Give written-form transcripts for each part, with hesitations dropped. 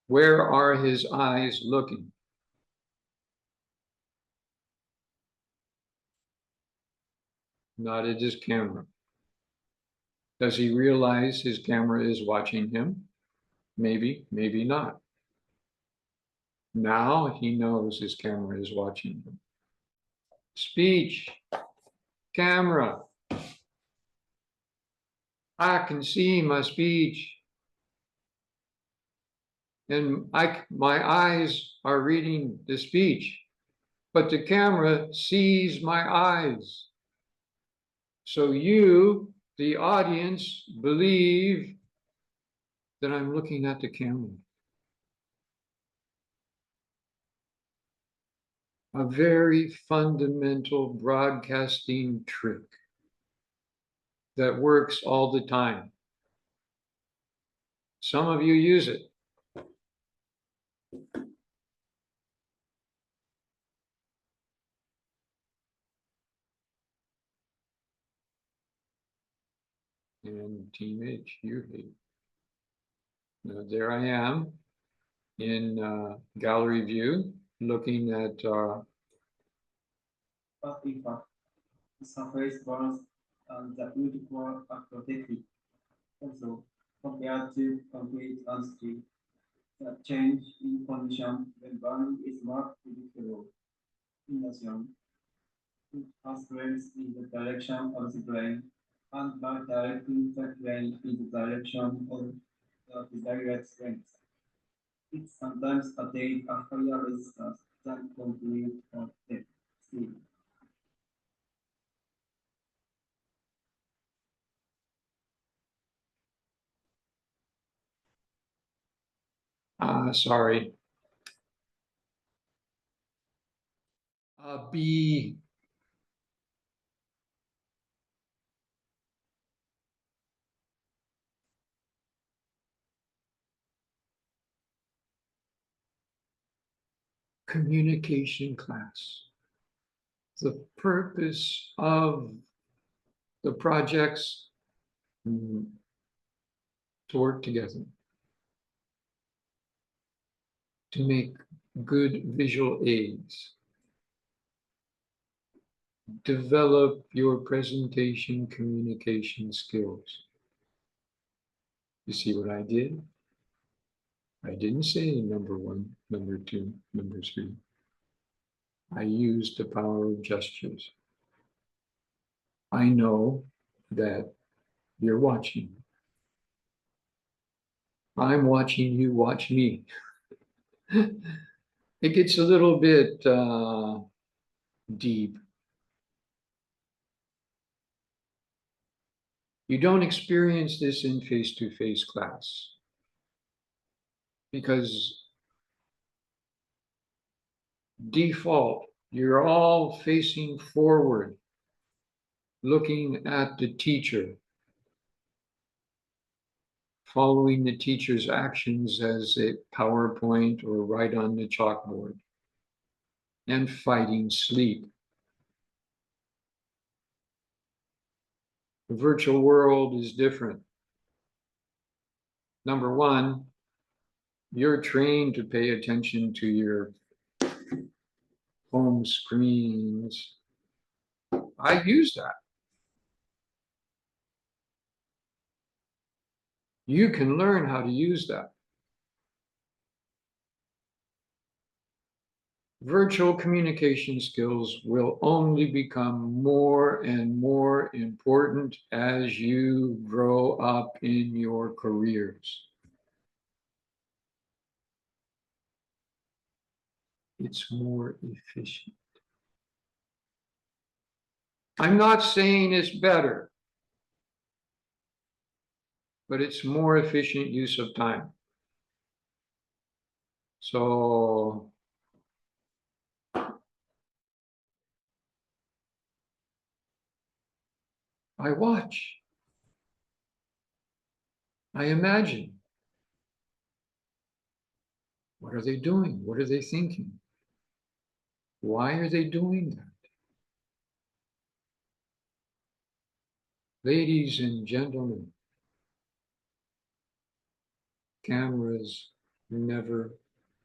Where are his eyes looking? Not at his camera. Does he realize his camera is watching him? Maybe, maybe not. Now he knows his camera is watching him. Speech, camera. I can see my speech. And my eyes are reading the speech, but the camera sees my eyes. So you, the audience, believe that I'm looking at the camera. A very fundamental broadcasting trick that works all the time. Some of you use it. And Team H, you hate. Now, there I am in gallery view, looking at But in fact, the surface burns and the beautiful protected. Also, compared to concrete and steel, the change in condition when burning is more predictable. In addition, it accelerates in the direction of the grain, and by directing the grain in the direction of the desired strength, it sometimes attains a higher resistance than concrete or steel. sorry, B. Communication class. The purpose of the projects to work together, to make good visual aids, develop your presentation communication skills. You see what I did? I didn't say number one, number two, number three. I used the power of gestures. I know that you're watching. I'm watching you watch me. It gets a little bit deep. You don't experience this in face-to-face class because default, you're all facing forward, looking at the teacher, following the teacher's actions as a PowerPoint or right on the chalkboard, and fighting sleep. The virtual world is different. Number one, you're trained to pay attention to your home screens. I use that. You can learn how to use that. Virtual communication skills will only become more and more important as you grow up in your careers. It's more efficient. I'm not saying it's better, but it's more efficient use of time. So I watch, I imagine. What are they doing? What are they thinking? Why are they doing that? Ladies and gentlemen, cameras never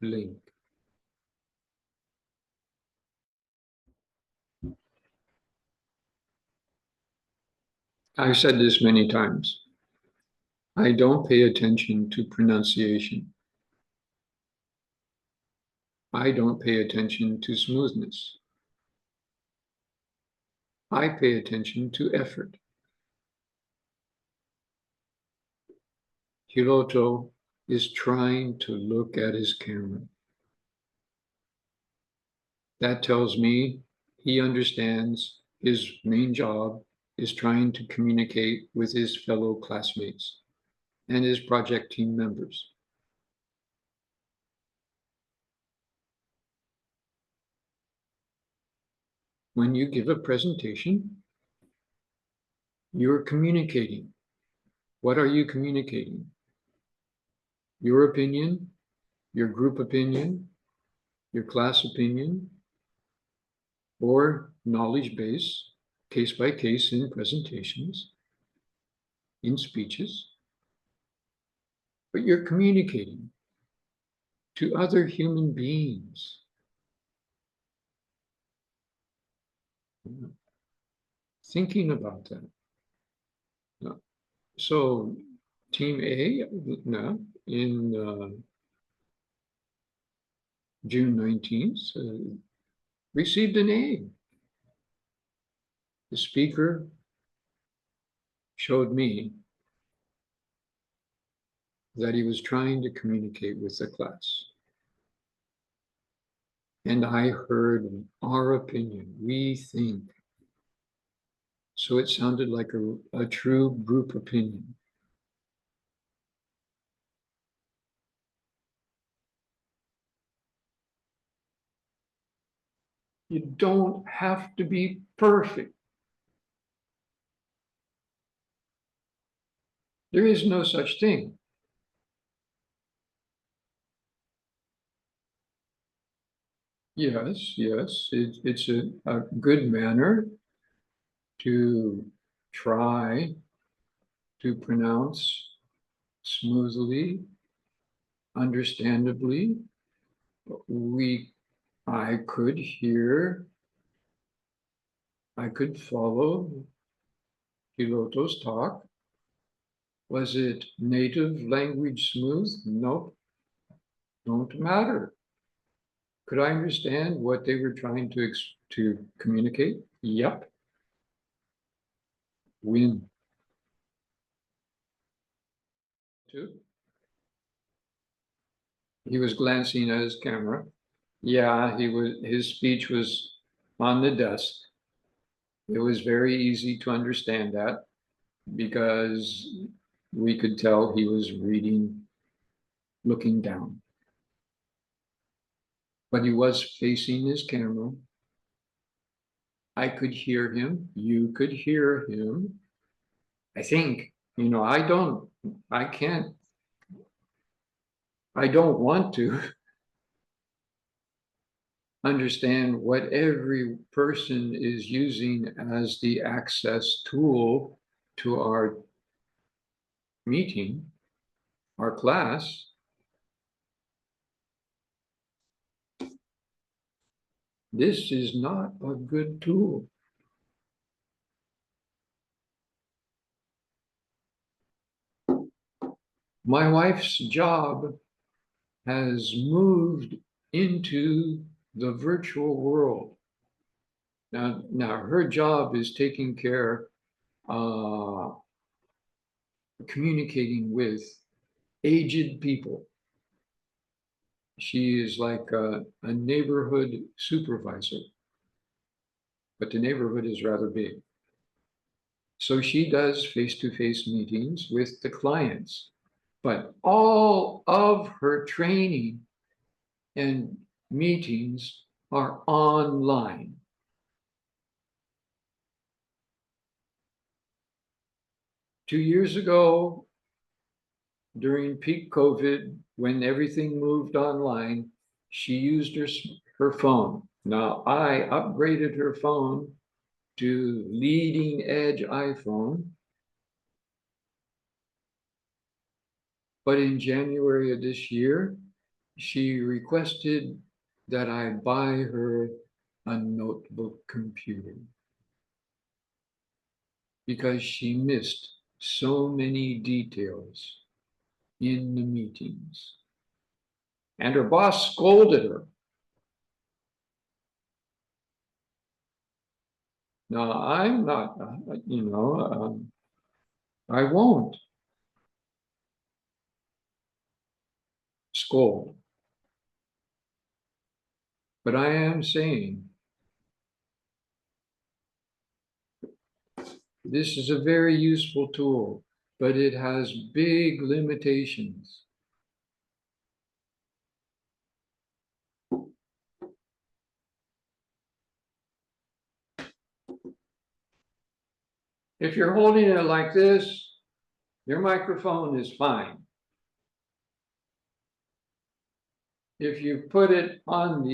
blink. I've said this many times. I don't pay attention to pronunciation. I don't pay attention to smoothness. I pay attention to effort. Hiroto is trying to look at his camera. That tells me he understands his main job is trying to communicate with his fellow classmates and his project team members. When you give a presentation, you're communicating. What are you communicating? Your opinion, your group opinion, your class opinion, or knowledge base, case by case in presentations, in speeches, but you're communicating to other human beings. Thinking about that. So Team A in June 19th received an A. The speaker showed me that he was trying to communicate with the class. And I heard our opinion, we think. So it sounded like a true group opinion. You don't have to be perfect. There is no such thing. Yes, it's a good manner to try to pronounce smoothly, understandably. I could hear, I could follow Hiroto's talk. Was it native language smooth? Nope, don't matter. Could I understand what they were trying to communicate? Yep. Win. Too. He was glancing at his camera. Yeah, his speech was on the desk. It was very easy to understand that because we could tell he was reading, looking down. But he was facing his camera. I could hear him. You could hear him. I think, I don't want to understand what every person is using as the access tool to our meeting, our class. This is not a good tool. My wife's job has moved into the virtual world. Now her job is taking care, communicating with aged people. She is like a neighborhood supervisor, but the neighborhood is rather big. So she does face-to-face meetings with the clients, but all of her training and meetings are online. Two years ago, during peak COVID, when everything moved online, she used her phone. Now, I upgraded her phone to leading edge iPhone. But in January of this year, she requested that I buy her a notebook computer because she missed so many details in the meetings. And her boss scolded her. Now, I'm not, I won't scold, but I am saying this is a very useful tool, but it has big limitations. If you're holding it like this, your microphone is fine. If you put it on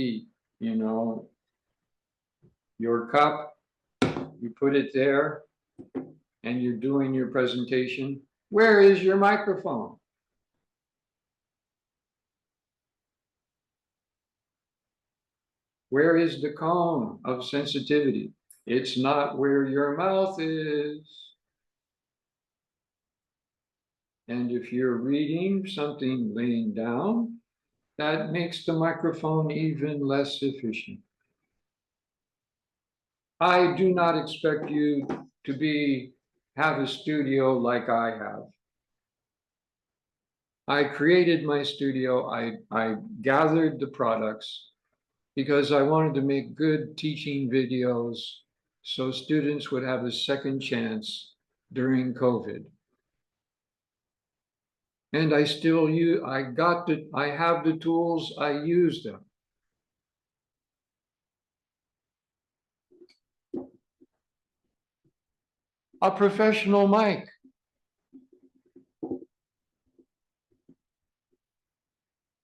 your cup, you put it there, and you're doing your presentation, where is your microphone? Where is the cone of sensitivity? It's not where your mouth is. And if you're reading something laying down, that makes the microphone even less efficient. I do not expect you to have a studio like I have. I created my studio. I gathered the products because I wanted to make good teaching videos so students would have a second chance during COVID. And I still use, I have the tools, I use them. A professional mic.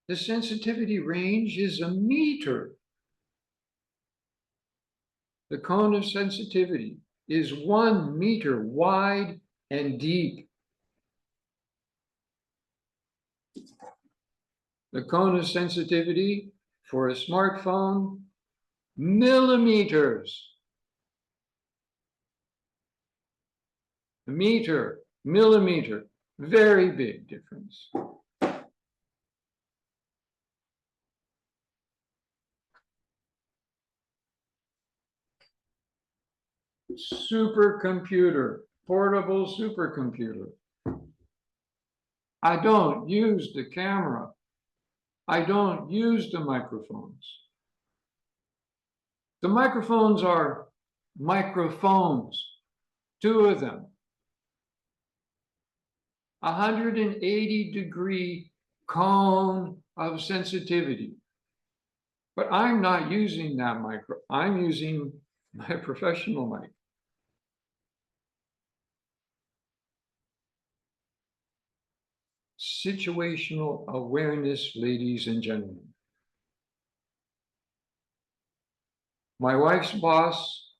The sensitivity range is a meter. The cone of sensitivity is 1 meter wide and deep. The cone of sensitivity for a smartphone, millimeters. A meter, millimeter, very big difference. Supercomputer, portable supercomputer. I don't use the camera. I don't use the microphones. The microphones are microphones, 2 of them. 180-degree cone of sensitivity. But I'm not using that micro. I'm using my professional mic. Situational awareness, ladies and gentlemen. My wife's boss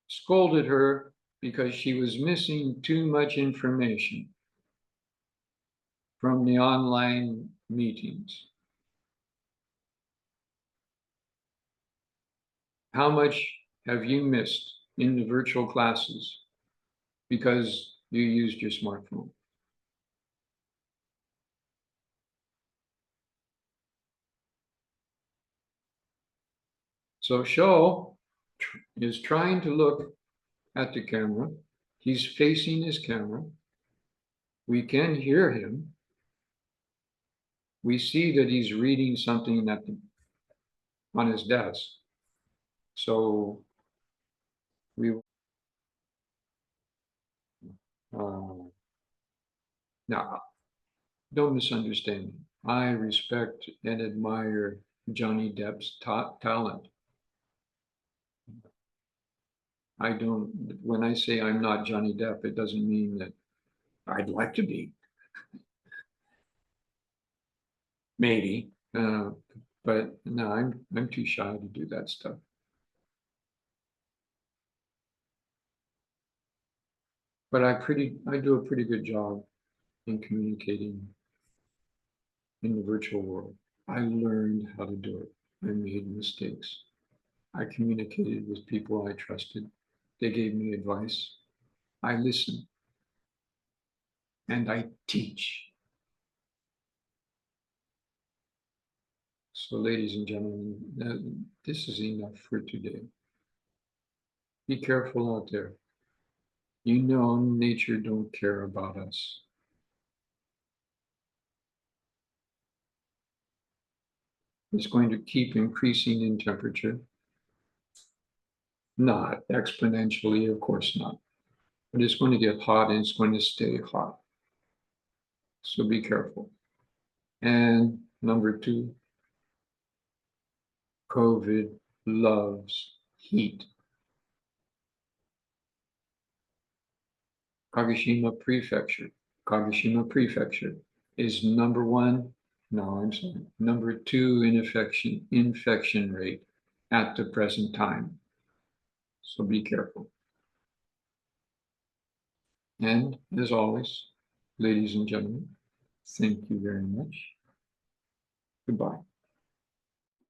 scolded her because she was missing too much information from the online meetings. How much have you missed in the virtual classes because you used your smartphone? So Sho is trying to look at the camera. He's facing his camera. We can hear him. We see that he's reading something on his desk. So we now don't misunderstand me. I respect and admire Johnny Depp's talent. I don't, when I say I'm not Johnny Depp, it doesn't mean that I'd like to be. Maybe. But no, I'm too shy to do that stuff. But I do a pretty good job in communicating in the virtual world. I learned how to do it. I made mistakes. I communicated with people I trusted. They gave me advice. I listened and I teach. So, ladies and gentlemen, this is enough for today. Be careful out there. You know, nature don't care about us. It's going to keep increasing in temperature. Not exponentially, of course not. But it's going to get hot and it's going to stay hot. So be careful. And number two, COVID loves heat. Kagoshima Prefecture is number one, no, I'm sorry, number two in infection rate at the present time. So be careful. And as always, ladies and gentlemen, thank you very much. Goodbye.